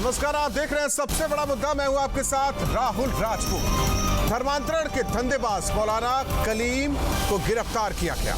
नमस्कार, आप देख रहे हैं सबसे बड़ा मुद्दा। मैं हूं आपके साथ राहुल राजपूत। धर्मांतरण के धंधेबाज मौलाना कलीम को गिरफ्तार किया गया।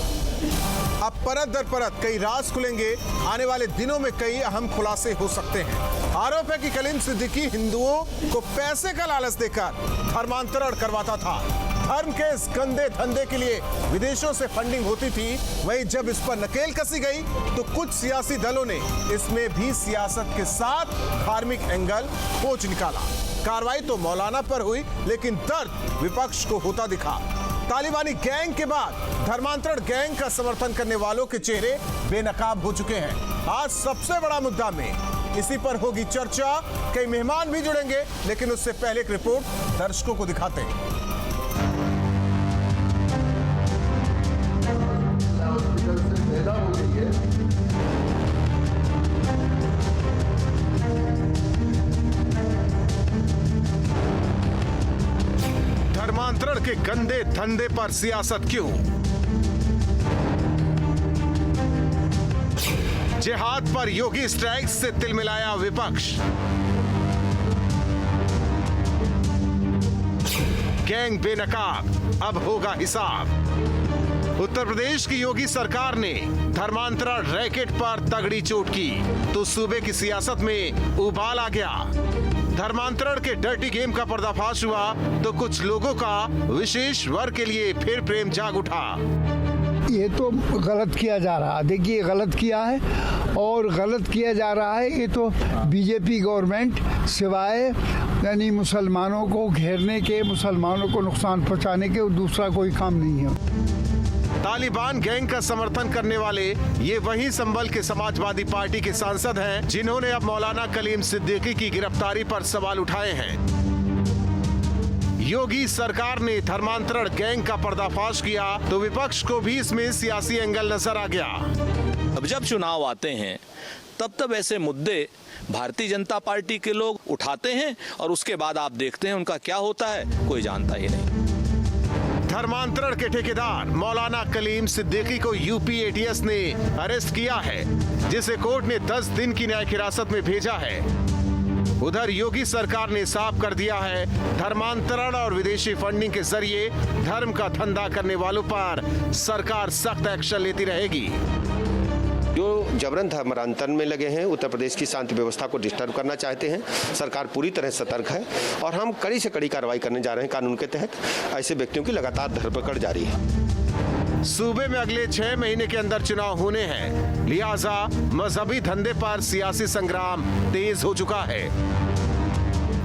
अब परत दर परत कई राज खुलेंगे। आने वाले दिनों में कई अहम खुलासे हो सकते हैं। आरोप है कि कलीम सिद्दीकी हिंदुओं को पैसे का लालच देकर धर्मांतरण करवाता था। धर्म के इस गंदे धंधे के लिए विदेशों से फंडिंग होती थी। वहीं जब इस पर नकेल कसी गई तो कुछ सियासी दलों ने इसमें भी सियासत के साथ धार्मिक एंगल खोज निकाला। कार्रवाई तो मौलाना पर हुई, लेकिन दर्द विपक्ष को होता दिखा। तालिबानी गैंग के बाद धर्मांतरण गैंग का समर्थन करने वालों के चेहरे बेनकाब हो चुके हैं। आज सबसे बड़ा मुद्दा में इसी पर होगी चर्चा। कई मेहमान भी जुड़ेंगे, लेकिन उससे पहले एक रिपोर्ट दर्शकों को दिखाते हैं। धर्मांतरण के गंदे धंधे पर सियासत क्यों? जिहाद पर योगी स्ट्राइक से तिलमिलाया विपक्ष। गैंग बेनकाब, अब होगा हिसाब। उत्तर प्रदेश की योगी सरकार ने धर्मांतरण रैकेट पर तगड़ी चोट की तो सूबे की सियासत में उबाल आ गया। धर्मांतरण के डर्टी गेम का पर्दाफाश हुआ तो कुछ लोगों का विशेष वर्ग के लिए फिर प्रेम जाग उठा। ये तो गलत किया जा रहा है। देखिए, गलत किया है और गलत किया जा रहा है। ये तो बीजेपी गवर्नमेंट सिवाय यानी मुसलमानों को घेरने के, मुसलमानों को नुकसान पहुंचाने के दूसरा कोई काम नहीं है। तालिबान गैंग का समर्थन करने वाले ये वही संभल के समाजवादी पार्टी के सांसद हैं जिन्होंने अब मौलाना कलीम सिद्दीकी की गिरफ्तारी पर सवाल उठाए हैं। योगी सरकार ने धर्मांतरण गैंग का पर्दाफाश किया तो विपक्ष को भी इसमें सियासी एंगल नजर आ गया। अब जब चुनाव आते हैं तब ऐसे मुद्दे भारतीय जनता पार्टी के लोग उठाते हैं और उसके बाद आप देखते हैं उनका क्या होता है, कोई जानता ही नहीं। धर्मांतरण के ठेकेदार मौलाना कलीम सिद्दीकी को यूपी एटीएस ने अरेस्ट किया है, जिसे कोर्ट ने 10 दिन की न्यायिक हिरासत में भेजा है। उधर योगी सरकार ने साफ कर दिया है, धर्मांतरण और विदेशी फंडिंग के जरिए धर्म का धंधा करने वालों पर सरकार सख्त एक्शन लेती रहेगी। जो जबरन धर्मांतरण में लगे हैं, उत्तर प्रदेश की शांति व्यवस्था को डिस्टर्ब करना चाहते हैं, सरकार पूरी तरह सतर्क है और हम कड़ी से कड़ी कार्रवाई करने जा रहे हैं। कानून के तहत ऐसे व्यक्तियों की लगातार धरपकड़ जारी है। सूबे में अगले 6 महीने के अंदर चुनाव होने हैं, लिहाजा मजहबी धंधे पर सियासी संग्राम तेज हो चुका है।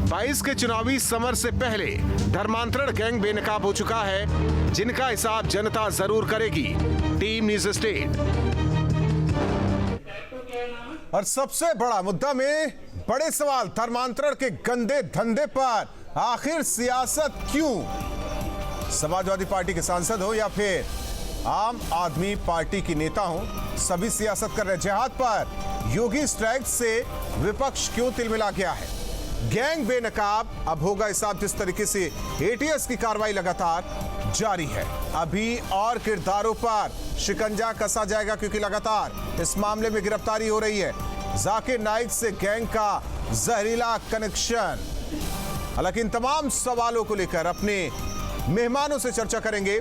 22 के चुनावी समर से पहले धर्मांतरण गैंग बेनकाब हो चुका है, जिनका हिसाब जनता जरूर करेगी। Team news state. और सबसे बड़ा मुद्दा में बड़े सवाल, धर्मांतरण के गंदे धंधे पर आखिर सियासत क्यों? समाजवादी पार्टी के सांसद हो या फिर आम आदमी पार्टी की नेता हो, सभी सियासत कर रहे। जिहाद पर योगी स्ट्राइक से विपक्ष क्यों तिलमिला गया है? गैंग बेनकाब, अब होगा हिसाब। जिस तरीके से एटीएस की कार्रवाई लगातार जारी है, अभी और किरदारों पर शिकंजा कसा जाएगा क्योंकि लगातार इस मामले में गिरफ्तारी हो रही है। जाकिर नाइक से गैंग का जहरीला कनेक्शन। हालांकि इन तमाम सवालों को लेकर अपने मेहमानों से चर्चा करेंगे।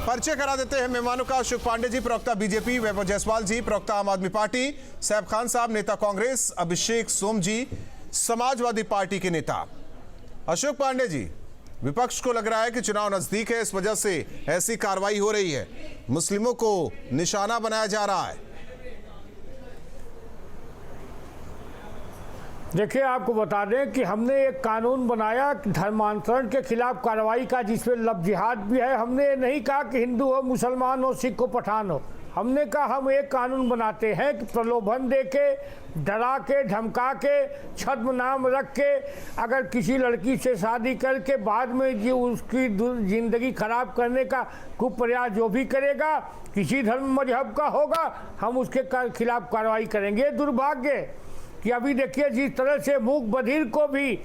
परिचय करा देते हैं मेहमानों का। अशोक पांडे जी, प्रवक्ता बीजेपी, वैभव जायसवाल जी, प्रवक्ता आम आदमी पार्टी, सैफ खान साहब, नेता कांग्रेस, अभिषेक सोम जी, समाजवादी पार्टी के नेता। अशोक पांडे जी, विपक्ष को लग रहा है कि चुनाव नजदीक है, इस वजह से ऐसी कार्रवाई हो रही है, मुस्लिमों को निशाना बनाया जा रहा है। देखिए, आपको बता दें कि हमने एक कानून बनाया धर्मांतरण के खिलाफ कार्रवाई का, जिसमें लफ्ज़ जिहाद भी है। हमने नहीं कहा कि हिंदू हो, मुसलमान हो, सिख हो, पठान हो। हमने कहा हम एक कानून बनाते हैं कि प्रलोभन दे के, डरा के, धमका के, छद्म नाम रख के अगर किसी लड़की से शादी करके बाद में जो उसकी ज़िंदगी खराब करने का कुप्रयास जो भी करेगा, किसी धर्म मजहब का होगा, हम उसके खिलाफ कार्रवाई करेंगे। दुर्भाग्य कि अभी देखिए, जिस तरह से मूक बधिर को भी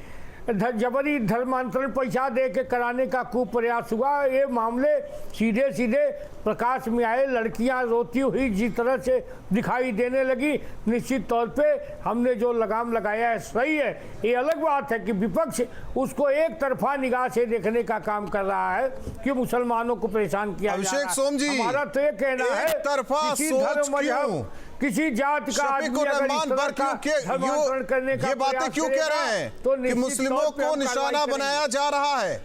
जबरी धर्मांतरण पैसा दे के कराने का कुप्रयास हुआ। ये मामले सीधे सीधे प्रकाश में आए, लड़कियां रोती हुई जिस तरह से दिखाई देने लगी। निश्चित तौर पे हमने जो लगाम लगाया है सही है। ये अलग बात है कि विपक्ष उसको एक तरफा निगाह से देखने का काम कर रहा है कि मुसलमानों को परेशान किया जा रहा है। अभिषेक सोम जी, हमारा तो ये कहना है किसी धर्म मजहब किसी जात का आदमी अगर इस तरह का धर्मांतरण करने का ये बातें क्यों कह रहे हैं तो कि मुस्लिमों को निशाना बनाया जा रहा है?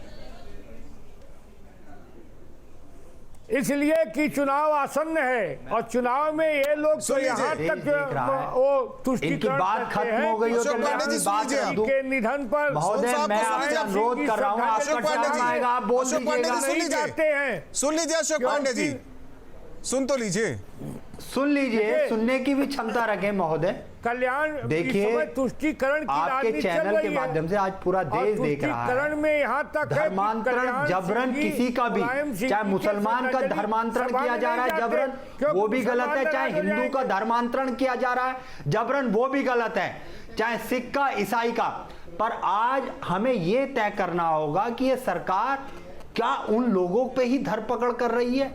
इसलिए कि चुनाव आसन्न है और चुनाव में ये लोग तो यहाँ तक वो तुष्टिकरण बात खत्म हो गई के निधन पर महोदय मैं आपसे अनुरोध कर रहा हूँ, आपका टाइम आएगा, आप बोल दीजिएगा। सुन लीजिए अशोक पांडे जी, सुन तो लीजिए, सुन लीजिए, सुनने की भी क्षमता रखें महोदय। कल्याण देखिए, तुष्टिकरण की आपके चैनल के माध्यम से आज पूरा देश देख रहा है में यहाँ तक धर्मांतरण जबरन किसी का भी, चाहे मुसलमान का धर्मांतरण किया जा रहा है जबरन, वो भी गलत है, चाहे हिंदू का धर्मांतरण किया जा रहा है जबरन, वो भी गलत है, चाहे सिख का, ईसाई का। पर आज हमें ये तय करना होगा कि ये सरकार क्या उन लोगों पे ही धरपकड़ कर रही है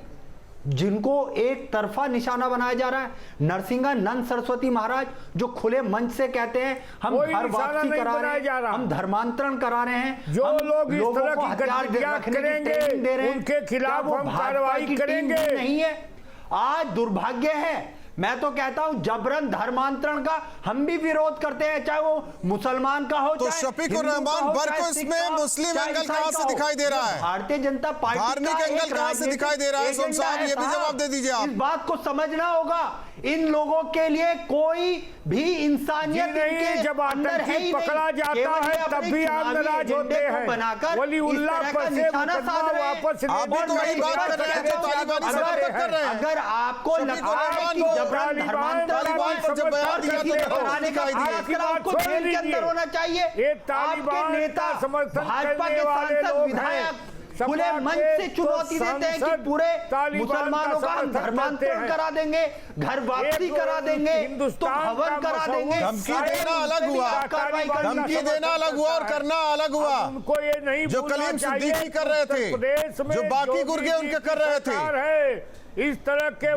जिनको एक तरफा निशाना बनाया जा रहा है। नरसिंहानंद सरस्वती महाराज जो खुले मंच से कहते हैं हम घर वापसी करा रहे हैं, हम धर्मांतरण करा रहे हैं, जो लोग इस तरह की गतिविधियां करेंगे दे रहे हैं, उनके खिलाफ हम कार्रवाई करेंगे। नहीं है, आज दुर्भाग्य है, मैं तो कहता हूं जबरन धर्मांतरण का हम भी विरोध करते हैं, चाहे वो मुसलमान का हो, तो शफीकुर रहमान बर्को इसमें मुस्लिम एंगल कहां से दिखाई दे रहा है? भारतीय जनता पार्टी धार्मिक एंगल कहां से दिखाई दे रहा है? सोम साहब ये भी जवाब दे दीजिए आप। इस बात को समझना होगा, इन लोगों के लिए कोई भी इंसानियत नहीं, जब आतंकी पकड़ा जाता है तब भी आप नाराज होते हैं, बनाकर वलीउल्लाह पर से वापस अगर आपको लगता है कि जबरन धर्मांतरण आपको जेल के अंदर होना चाहिए, आपके नेता भाजपा के सांसद विधायक खुले मंच से चुनौती देते हैं कि पूरे मुसलमानों का हम धर्मांतरण करा देंगे, घर वापसी करा देंगे, तो भवन करा देंगे। धमकी देना अलग हुआ, धमकी देना अलग हुआ और करना अलग हुआ। उनको ये नहीं जो कलीम सिद्दीकी कर रहे थे, जो बाकी गुर्गे उनके कर रहे थे, इस तरह के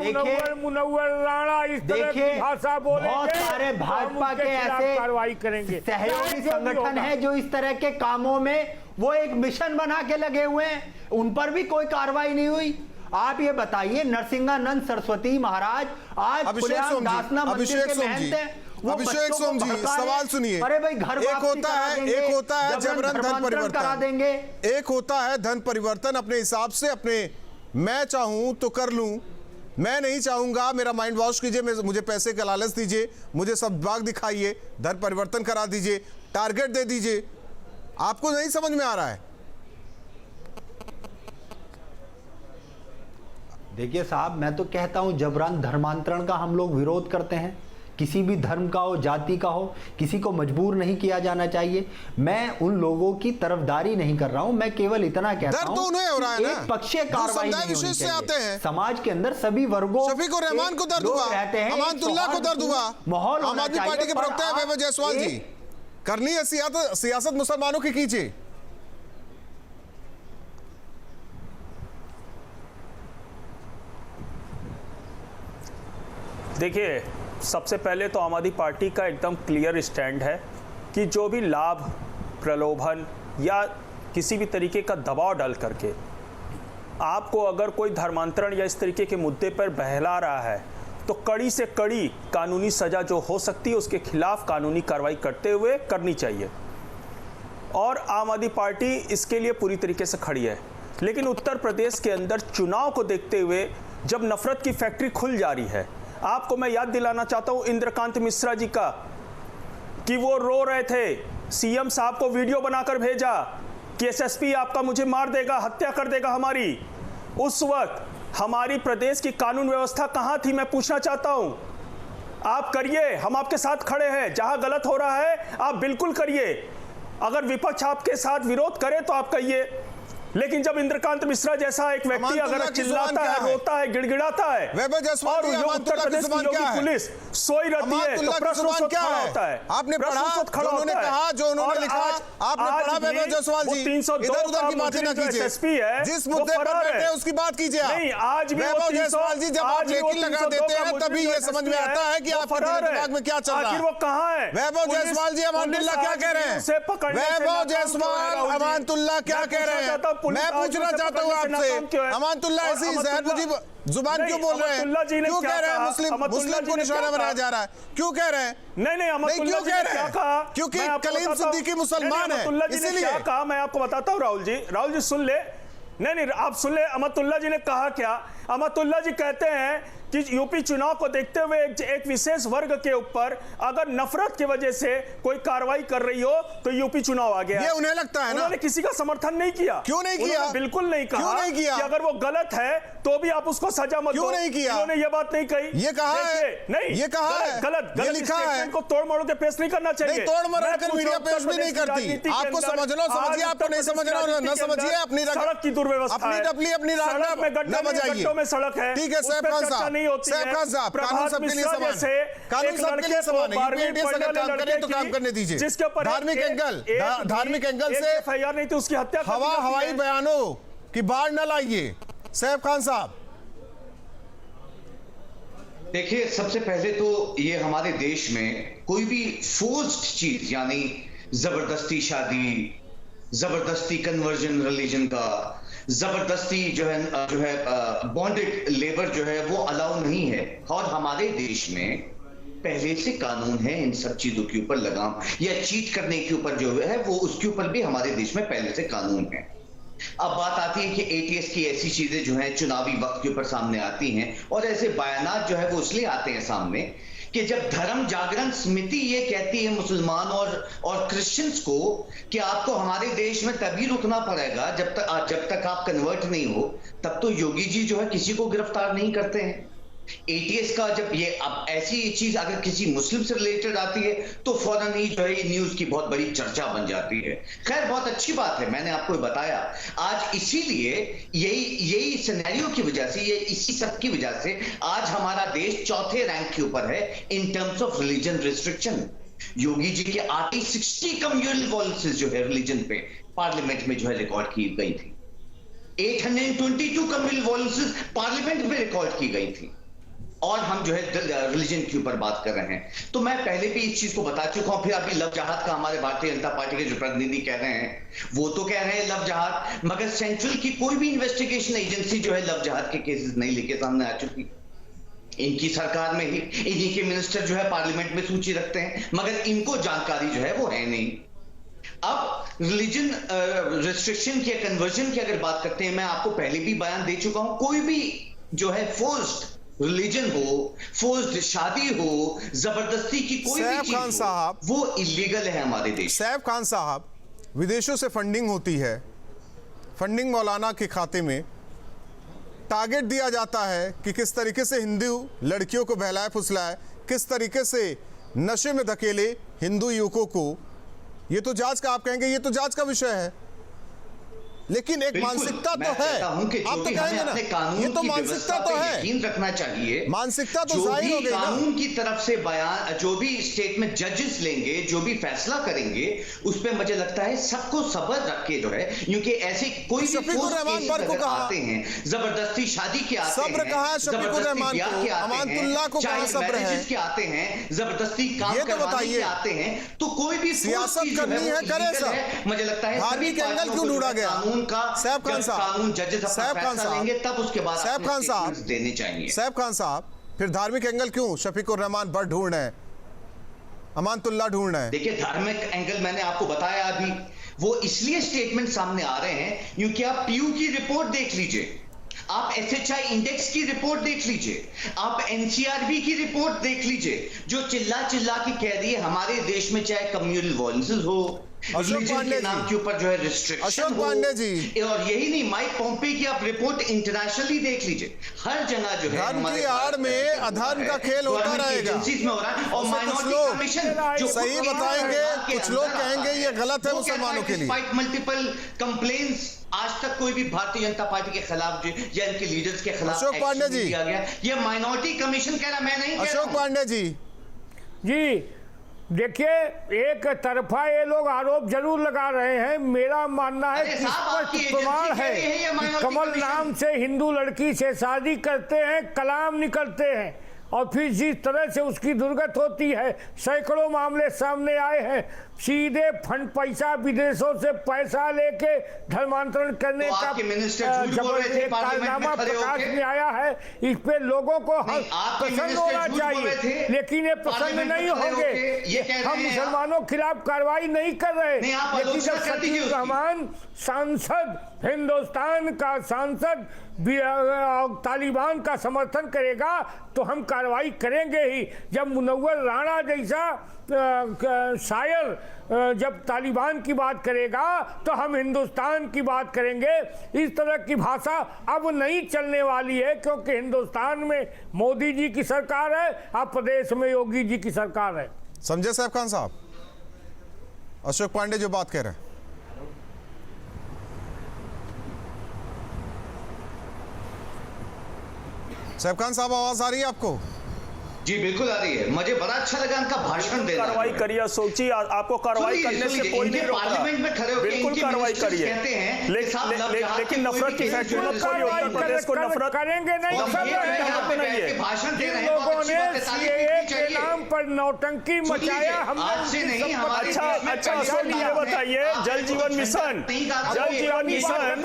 मुनव्वर राणा इस तरह की भाषा बोलेंगे, बहुत सारे भाजपा के ऐसे कार्रवाई करेंगे। सहयोगी संगठन है जो इस तरह के कामों में वो एक मिशन बना के लगे हुए हैं, उन पर भी कोई कार्रवाई नहीं हुई। आप ये बताइए, नरसिंहानंद सरस्वती महाराज आज खुलेआम दासना मंदिर के महंत हैं, अभिषेक सोम जी सवाल सुनिए। अरे भाई घर एक होता है जबरन धन परिवर्तन करा देंगे, एक होता है धन परिवर्तन अपने हिसाब से, अपने मैं चाहूं तो कर लूं, मैं नहीं चाहूंगा मेरा माइंड वॉश कीजिए, मुझे पैसे का लालच दीजिए, मुझे सब भाग दिखाइए, धन परिवर्तन करा दीजिए, टारगेट दे दीजिए। आपको नहीं समझ में आ रहा है? देखिए साहब, मैं तो कहता हूं जबरन धर्मांतरण का हम लोग विरोध करते हैं, किसी भी धर्म का हो, जाति का हो, किसी को मजबूर नहीं किया जाना चाहिए। मैं उन लोगों की तरफदारी नहीं कर रहा हूं, मैं केवल इतना कहता हूं, तो उन्हें हो रहा है ना, एक पक्षीय कार्रवाई नहीं होनी से आते हैं। समाज के अंदर सभी वर्गों, शफीकुर रहमान को दर्द हुआ, अमानतुल्लाह को दर्द हुआ, माहौल आम आदमी पार्टी के प्रवक्ता है वैभव जायसवाल जी, करनी है सियासत मुसलमानों की कीजिए। देखिए, सबसे पहले तो आम आदमी पार्टी का एकदम क्लियर स्टैंड है कि जो भी लाभ, प्रलोभन या किसी भी तरीके का दबाव डाल करके आपको अगर कोई धर्मांतरण या इस तरीके के मुद्दे पर बहला रहा है तो कड़ी से कड़ी कानूनी सज़ा जो हो सकती है उसके खिलाफ कानूनी कार्रवाई करते हुए करनी चाहिए, और आम आदमी पार्टी इसके लिए पूरी तरीके से खड़ी है। लेकिन उत्तर प्रदेश के अंदर चुनाव को देखते हुए जब नफरत की फैक्ट्री खुल जा रही है, आपको मैं याद दिलाना चाहता हूं इंद्रकांत मिश्रा जी का, कि वो रो रहे थे, सीएम साहब को वीडियो बनाकर भेजा कि एसएसपी आपका मुझे मार देगा, हत्या कर देगा हमारी। उस वक्त हमारी प्रदेश की कानून व्यवस्था कहां थी, मैं पूछना चाहता हूं। आप करिए, हम आपके साथ खड़े हैं, जहां गलत हो रहा है आप बिल्कुल करिए, अगर विपक्ष आपके साथ विरोध करे तो आप कहिए, लेकिन जब इंद्रकांत मिश्रा जैसा एक व्यक्ति अगर चिल्लाता है, रोता है, गिड़गिड़ाता है और उत्तर प्रदेश की योगी पुलिस सोई रहती है तो प्रश्न उस वक्त खड़ा होता है। आपने पढ़ा जो उन्होंने कहा, जो उन्होंने लिखा, आपने पढ़ा वैभव जायसवाल जी? इधर उधर की बातें ना कीजिए, जिस मुद्दे पर बैठे उसकी बात कीजिए। नहीं, आज भी वैभव जायसवाल जी, जब आप लेकिन लगा देते हैं तभी ये समझ में आता है कि आपके दिमाग में क्या चल रहा है। आखिर वो कहाँ है? वैभव जायसवाल जी अमानतुल्लाह क्या कह रहे हैं? वैभव जायसवाल अमानतुल्लाह क्या कह रहे हैं? मैं पूछना चाहता हूँ आपसे, अमानतुल्लाह ऐसी जहरमुजी जुबान क्यों बोल रहे हैं? क्यों कह रहे हैं मुस्लिम को निशाना बनाया जा रहा है? क्यों कह रहे हैं? नहीं, क्यों कह रहे हैं? क्योंकि कलीम सिद्दीकी मुसलमान है, इसीलिए। क्या कहा मैं आपको बताता हूँ राहुल जी सुन ले। नहीं, आप सुन ले, अहमदुल्ला जी ने कहा क्या? अहमदुल्ला जी कहते हैं कि यूपी चुनाव को देखते हुए एक विशेष वर्ग के ऊपर अगर नफरत की वजह से कोई कार्रवाई कर रही हो तो यूपी चुनाव आ गया। ये उन्हें लगता है ना? उन्होंने किसी का समर्थन नहीं किया। क्यों नहीं किया? बिल्कुल नहीं कहा। क्यों नहीं किया? कि अगर वो गलत है तो भी आप उसको सजा मत दो। क्यों नहीं किया? उन्होंने ये बात नहीं कही। ये कहा है, नहीं, ये कहा है, गलत लिखा है को तोड़ मोड़ के पेश नहीं करना चाहिए। नहीं, तोड़ मोड़ कर मीडिया पेश भी नहीं करती। आपको समझना समझिए, आपको नहीं समझना न समझिए। अपनी सड़क की दुर्व्यवस्था, अपनी डपली अपनी राह न बजाइए। में सड़क है, ठीक है सैफ खान साहब, कानून सबके लिए समान है, कानून सबके लिए समान है। यूपीएससी अगर काम करे तो काम करने दीजिए। जिसके ऊपर धार्मिक एंगल से एफआईआर नहीं थी, उसकी हत्या हवाई बयानों की बाढ़ न लाइए। सैफ खान साहब, देखिए, सबसे पहले तो ये हमारे देश में कोई भी फोर्स्ड चीज यानी जबरदस्ती शादी, जबरदस्ती कन्वर्जन रिलीजन का, जबरदस्ती जो है बॉन्डेड लेबर जो है वो अलाउ नहीं है। और हमारे देश में पहले से कानून है इन सब चीजों के ऊपर लगाम या चीट करने के ऊपर जो है वो उसके ऊपर भी हमारे देश में पहले से कानून है। अब बात आती है कि एटीएस की ऐसी चीजें जो हैं चुनावी वक्त के ऊपर सामने आती हैं और ऐसे बयानात जो है वो इसलिए आते हैं सामने कि जब धर्म जागरण समिति ये कहती है मुसलमान और क्रिश्चियंस को कि आपको हमारे देश में तभी रुकना पड़ेगा जब तक आप कन्वर्ट नहीं हो, तब तो योगी जी जो है किसी को गिरफ्तार नहीं करते हैं। एटीएस का जब ये अब ऐसी चीज अगर किसी मुस्लिम से रिलेटेड आती है तो फौरन ही जो है न्यूज की बहुत बड़ी चर्चा बन जाती है। खैर, बहुत अच्छी बात है, मैंने आपको बताया आज इसीलिए यही सिनेरियो की वजह से, ये इसी सब की वजह से आज हमारा देश चौथे रैंक के ऊपर है in terms of religion restriction. Yogi ji के 60 कम्युनल वॉइसेस जो है रिलीजन पे पार्लियामेंट में जो है रिकॉर्ड की गई थी। 822 कम्युनल वॉइसेस पार्लियामेंट में रिकॉर्ड की गई थी और हम जो है रिलीजन के ऊपर बात कर रहे हैं। तो मैं पहले भी इस चीज को बता चुका हूं। फिर अभी लव जहाद का हमारे भारतीय जनता पार्टी के जो प्रतिनिधि कह रहे हैं वो तो कह रहे हैं लव जहाद, मगर सेंट्रल की कोई भी इन्वेस्टिगेशन एजेंसी जो है लव जहाद के केसेस नहीं लेके सामने आ चुकी। इनकी सरकार में ही इन्हीं के मिनिस्टर जो है पार्लियामेंट में सूची रखते हैं, मगर इनको जानकारी जो है वो है नहीं। अब रिलीजन रिस्ट्रिक्शन की, कन्वर्जन की अगर बात करते हैं, मैं आपको पहले भी बयान दे चुका हूं, कोई भी जो है फोर्स्ड रिलीजन हो, फोर्स्ड शादी हो, जबरदस्ती की कोई भी चीज हो, वो इलीगल है हमारे देश। सैफ खान साहब, विदेशों से फंडिंग होती है, फंडिंग मौलाना के खाते में टारगेट दिया जाता है कि किस तरीके से हिंदू लड़कियों को बहलाए फुसलाए, किस तरीके से नशे में धकेले हिंदू युवकों को। ये तो जांच का, आप कहेंगे ये तो जांच का विषय है, लेकिन एक मानसिकता तो है। आप तो कहेंगे ना, ये तो मानसिकता तो है, यकीन रखना चाहिए। मानसिकता तो जाहिर हो गई ना। कानून की तरफ से बयान जो भी स्टेट में जजेस लेंगे, जो भी फैसला करेंगे, उस पे मुझे लगता है सबको सब्र रख के जो है, क्योंकि ऐसे कोई भी आते हैं, जबरदस्ती शादी के आते हैं, जबरदस्ती ब्याह के अमानतुल्लाह को कहां सब्र है, के आते हैं, जबरदस्ती काम करवाने के आते हैं, तो कोई भी सियासत करनी है करे सर। मुझे लगता है धार्मिक एंगल क्यों ढूंढा गया? सैफ खान साहब, कानून जजेस अपना फैसला लेंगे तब उसके बाद सैफ खान साहब देने चाहिए। सैफ खान साहब, फिर धार्मिक एंगल क्यों शफीकुर रहमान भट्ट ढूंढ रहे हैं, अमानतुल्लाह ढूंढ रहे हैं? देखिए, धार्मिक एंगल मैंने आपको बताया अभी, वो इसलिए स्टेटमेंट सामने आ रहे हैं क्योंकि आप पीयू की रिपोर्ट देख लीजिए, आप एसएचआई इंडेक्स की रिपोर्ट देख लीजिए, आप एनसीआरबी की रिपोर्ट देख लीजिए, जो चिल्ला चिल्ला के कह रही है हमारे देश में चाहे कम्युनल वॉयलेंसेस हो, अशोक रिलीजन पांडे के नाम जी। के ऊपर जो है रिस्ट्रिक्शन अशोक पांडे जी। और यही नहीं, माइक पॉम्पे की आप रिपोर्ट इंटरनेशनली देख लीजिए, हर जगह जो है धर्म हमारे की आड़ में अधर्म का खेल होता रहेगा। एजेंसीज में हो रहा है। और उससे कुछ माइनॉरिटी लोग कमीशन जो सही बताएंगे, कुछ लोग कहेंगे ये गलत है मुसलमानों के लिए। मल्टीपल कंप्लेंट्स, आज तक कोई भी भारतीय जनता पार्टी के खिलाफ जो या इनके लीडर्स के खिलाफ अशोक पांडे एक्शन जी। लिया गया। ये माइनॉरिटी कमीशन कह रहा, मैं नहीं कह रहा अशोक हूं। पांडे जी। जी देखिए, एक तरफा ये लोग आरोप जरूर लगा रहे हैं। मेरा मानना है अरे कि साहब, आपकी स्पष्ट प्रमाण एजेंसी कह है रही है ये कि minority कमल commission। नाम से हिंदू लड़की से शादी करते हैं, कलाम निकलते हैं और फिर जिस तरह से उसकी दुर्गत होती है, सैकड़ों मामले सामने आए हैं। सीधे फंड पैसा विदेशों से पैसा लेके धर्मांतरण करने तो का आपके मिनिस्टर झूठ बोल रहे थे एक पार्लियामेंट में कारनामा खड़े प्रकाश होके। में आया है। इस पे लोगों को नहीं, आपके पसंद मिनिस्टर होना झूठ बोल रहे चाहिए, थे। लेकिन ये पसंद पार्लियामेंट में नहीं खड़े होंगे। होके ये कह रहे हम हैं मुसलमानों के खिलाफ कार्रवाई नहीं कर रहे, नहीं, आप लेकिन आलोचना जब कर दीजिए शकील उसकी। रहमान सांसद, हिंदुस्तान का सांसद तालिबान का समर्थन करेगा तो हम कार्रवाई करेंगे ही। जब मुनव्वर राणा जैसा शायर जब तालिबान की बात करेगा तो हम हिंदुस्तान की बात करेंगे। इस तरह की भाषा अब नहीं चलने वाली है, क्योंकि हिंदुस्तान में मोदी जी की सरकार है, अब प्रदेश में योगी जी की सरकार है। समझे साहब खान साहब, अशोक पांडे जो बात कह रहे हैं। साहब खान साहब, आवाज आ रही है आपको? जी बिल्कुल आ रही है। मुझे बड़ा अच्छा लगा इनका भाषण देना। कार्रवाई करिए अशोक जी, आपको कार्रवाई करने से कोई नहीं रोक रहा। पार्लियामेंट में खड़े होकर बिल्कुल इनके कार्रवाई मिनिस्टर्स करिए, कहते हैं कि साहब लव लेकिन जिहाद नफरत की कोई भी फैक्ट्री मत केस खोलिए। उत्तर प्रदेश को नफरत करेंगे नहीं। हम सब ये कह रहे हैं, नफरत नहीं है। भाषण दे जिन रहे हैं, लोगों बहुत अच्छी ने बात है, तारीफ सीएए करनी के चाहिए। नाम पर नौटंकी मचाया, हमने आज से उनकी नहीं, संपत्ति हमारे को अच्छा अशोक जी, ये बताइए, जल जीवन मिशन, जल जीवन मिशन,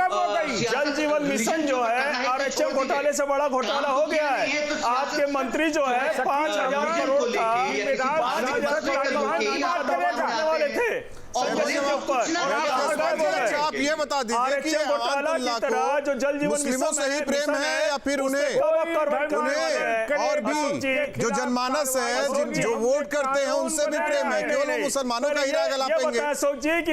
जल जीवन मिशन जो है आरएचएम घोटाले से बड़ा घोटाला हो गया है। आपके मंत्री जो है 5,000 करोड़ का वाले थे आप ये बता दीजिए कि घोटाला की तरह जो जल जीवन मुस्लिमों से ही प्रेम है या फिर उन्हें और भी जो जनमानस है, जो वोट करते हैं उनसे भी प्रेम है? केवल वो मुसलमानों का हीरा गलापेंगे?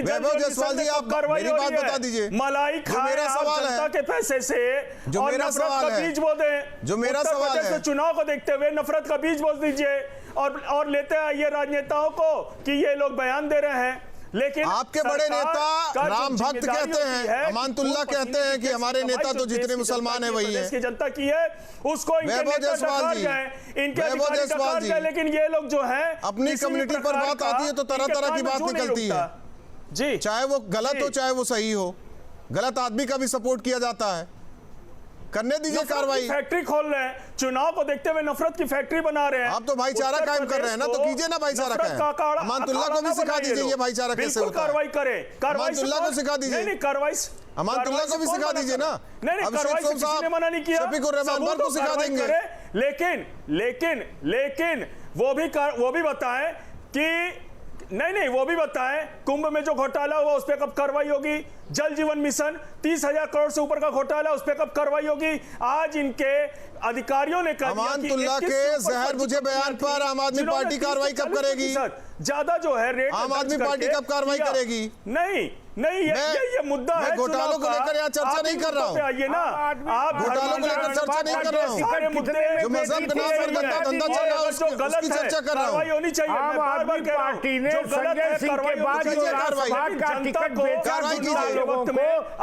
वैभव जायसवाल जी, आप मेरी बात बता दीजिए। मलाई जो मेरा सवाल है, के पैसे से जो मेरा सवाल है, बीज बो दें, जो मेरा सवाल है, चुनाव को देखते हुए नफरत का बीज बो दीजिए और लेते हैं ये राजनेताओं को कि ये लोग बयान दे रहे हैं। लेकिन आपके बड़े नेता राम भक्त कहते हैं, अमानतुल्लाह कहते हैं कि हमारे नेता तो जितने मुसलमान हैं वही है। की जनता की है उसको इनके नेता डकार गए, इनके अधिकारी डकार गए, लेकिन ये लोग जो है अपनी कम्युनिटी पर बात आती है तो तरह तरह की बात निकलती है जी, चाहे वो गलत हो चाहे वो सही हो। गलत आदमी का भी सपोर्ट किया जाता है। करने दीजिए कार्रवाई। फैक्ट्री खोल रहे हैं, चुनाव को देखते हुए नफरत की फैक्ट्री बना रहे हैं। आप तो भाईचारा कायम कर रहे हैं ना, तो कीजिए ना भाईचारा कायम। अमानतुल्लाह को भी सिखा दीजिए ये भाईचारा कैसे होता है। कार्रवाई करें, अमानतुल्लाह को सिखा दीजिए। नहीं कार्रवाई, अमानतुल्लाह को भी सिखा दीजिए ना। नहीं कार्रवाई से किसी ने मना नहीं किया, शफीकुर रहमान पर को सिखा देंगे। लेकिन वो भी बताएं कि नहीं वो भी बताएं कुंभ में जो घोटाला हुआ उस पर कब कार्रवाई होगी? जल जीवन मिशन 30,000 करोड़ से ऊपर का घोटाला, उस पर कब कार्रवाई होगी? आज इनके अधिकारियों ने कहा अमानतुल्लाह के जहर बुझे बयान पर आम आदमी पार्टी कार्रवाई कब करेगी? ज्यादा जो है रेट आम आदमी पार्टी कब कार्रवाई करेगी? नहीं ये मुद्दा है। घोटालों को लेकर यहाँ चर्चा नहीं कर रहा हूँ। आइए ना, आप घोटालों को लेकर चर्चा नहीं कर रहा हूँ। सारे मुद्दे जो मजहब के नाम पर गंदा धंधा चल रहा है उसकी चर्चा कर रहा हूँ। होनी चाहिए। आम आदमी पार्टी ने संजय सिंह के बाद जो राज्यसभा का टिकट बेचा लोगों को,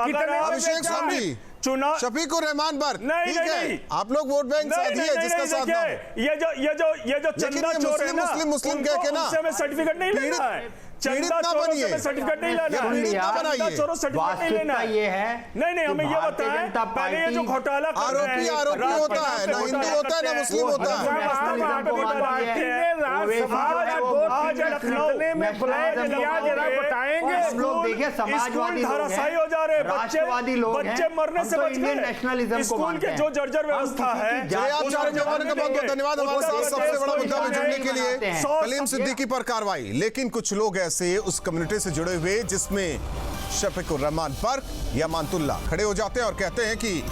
कितने अभिषेक स्वामी, चुनाव शफीकुर रहमान पर ठीक है, आप लोग वोट बैंक साधिए जिसका साथ ना हो। ये जो चंदा चोर है ना, मुस्लिम कह के ना सर्टिफिकेट नहीं लेना है। चंदा चोरों से सर्टिफिकेट नहीं लेना है। चोरों सर्टिफिकेट नहीं लेना है। ये है नहीं हमें ये बताएं, पहले ये जो घोटाला कर रहे हैं, आरोपी होता है ना, हिंदू होता है ना मुस्लिम होता है। समाजवादी धराशायी हो जा रहे हैं, राष्ट्रवादी लोग हैं, बच्चे मरने से बच इंडियन नेशनलिज्म को स्कूल के जो जर्जर व्यवस्था है। आप चारों जवानों का बहुत बहुत धन्यवाद हमारे साथ सबसे बड़ा मुद्दा में जुड़ने के लिए। कलीम सिद्दीकी पर कार्रवाई, लेकिन कुछ लोग ऐसे उस कम्युनिटी से जुड़े हुए जिसमें शफीकुर रहमान पर या अमानतुल्लाह खड़े हो जाते हैं और कहते हैं कि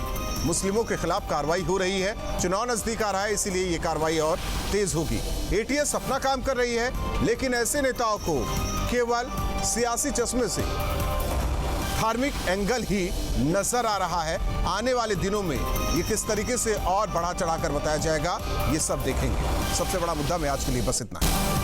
मुस्लिमों के खिलाफ कार्रवाई हो रही है, चुनाव नजदीक आ रहा है, इसीलिए ये कार्रवाई और तेज होगी। एटीएस अपना काम कर रही है, लेकिन ऐसे नेताओं को केवल सियासी चश्मे से धार्मिक एंगल ही नजर आ रहा है। आने वाले दिनों में ये किस तरीके से और बढ़ा चढ़ाकर बताया जाएगा, ये सब देखेंगे। सबसे बड़ा मुद्दा में आज के लिए बस इतना है।